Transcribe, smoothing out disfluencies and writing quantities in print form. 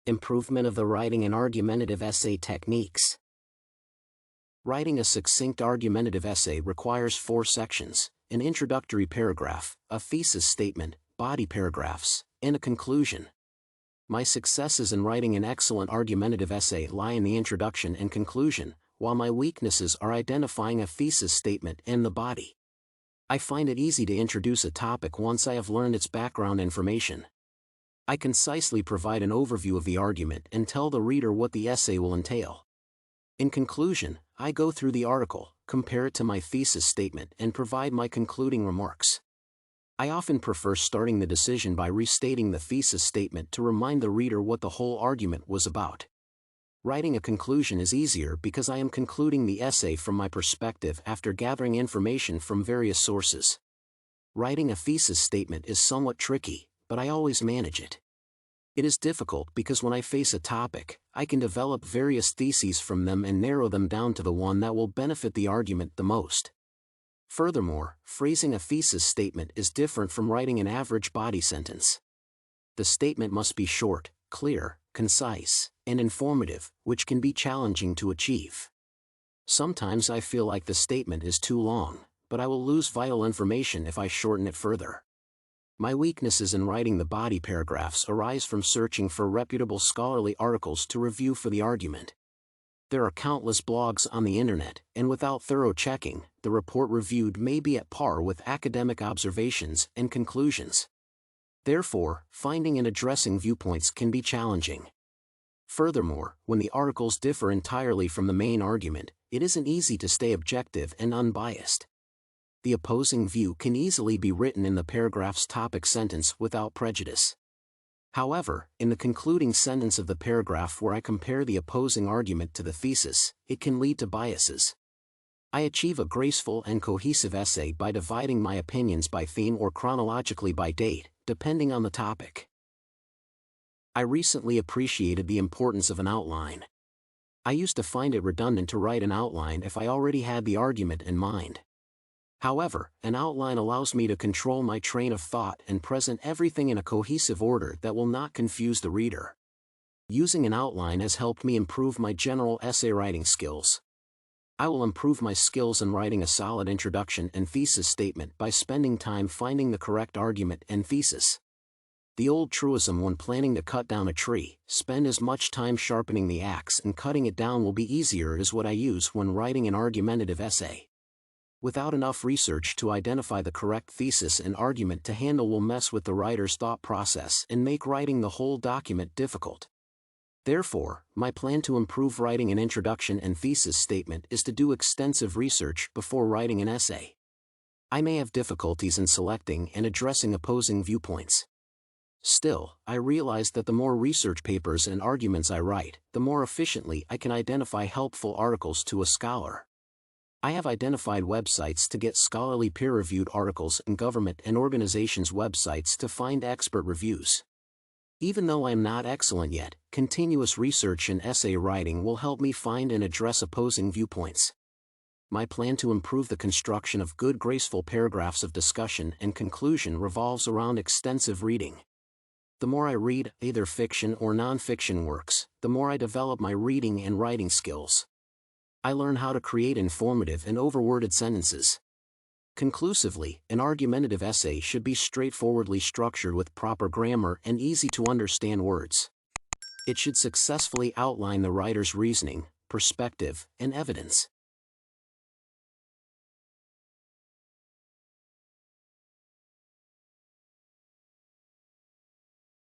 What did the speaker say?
Improvement of the writing and argumentative essay techniques. Writing a succinct argumentative essay requires 4 sections: an introductory paragraph, a thesis statement, body paragraphs, and a conclusion. My successes in writing an excellent argumentative essay lie in the introduction and conclusion, while my weaknesses are identifying a thesis statement and the body. I find it easy to introduce a topic once I have learned its background information. I concisely provide an overview of the argument and tell the reader what the essay will entail. In conclusion, I go through the article, compare it to my thesis statement, and provide my concluding remarks. I often prefer starting the decision by restating the thesis statement to remind the reader what the whole argument was about. Writing a conclusion is easier because I am concluding the essay from my perspective after gathering information from various sources. Writing a thesis statement is somewhat tricky, but I always manage it. It is difficult because when I face a topic, I can develop various theses from them and narrow them down to the one that will benefit the argument the most. Furthermore, phrasing a thesis statement is different from writing an average body sentence. The statement must be short, clear, concise, and informative, which can be challenging to achieve. Sometimes I feel like the statement is too long, but I will lose vital information if I shorten it further. My weaknesses in writing the body paragraphs arise from searching for reputable scholarly articles to review for the argument. There are countless blogs on the internet, and without thorough checking, the report reviewed may be at par with academic observations and conclusions. Therefore, finding and addressing viewpoints can be challenging. Furthermore, when the articles differ entirely from the main argument, it isn't easy to stay objective and unbiased. The opposing view can easily be written in the paragraph's topic sentence without prejudice. However, in the concluding sentence of the paragraph where I compare the opposing argument to the thesis, it can lead to biases. I achieve a graceful and cohesive essay by dividing my opinions by theme or chronologically by date, depending on the topic. I recently appreciated the importance of an outline. I used to find it redundant to write an outline if I already had the argument in mind. However, an outline allows me to control my train of thought and present everything in a cohesive order that will not confuse the reader. Using an outline has helped me improve my general essay writing skills. I will improve my skills in writing a solid introduction and thesis statement by spending time finding the correct argument and thesis. The old truism when planning to cut down a tree, spend as much time sharpening the axe and cutting it down will be easier, is what I use when writing an argumentative essay. Without enough research to identify the correct thesis and argument to handle will mess with the writer's thought process and make writing the whole document difficult. Therefore, my plan to improve writing an introduction and thesis statement is to do extensive research before writing an essay. I may have difficulties in selecting and addressing opposing viewpoints. Still, I realize that the more research papers and arguments I write, the more efficiently I can identify helpful articles to a scholar. I have identified websites to get scholarly peer-reviewed articles and government and organizations' websites to find expert reviews. Even though I am not excellent yet, continuous research in essay writing will help me find and address opposing viewpoints. My plan to improve the construction of good graceful paragraphs of discussion and conclusion revolves around extensive reading. The more I read, either fiction or non-fiction works, the more I develop my reading and writing skills. I learn how to create informative and overworded sentences. Conclusively, an argumentative essay should be straightforwardly structured with proper grammar and easy-to-understand words. It should successfully outline the writer's reasoning, perspective, and evidence.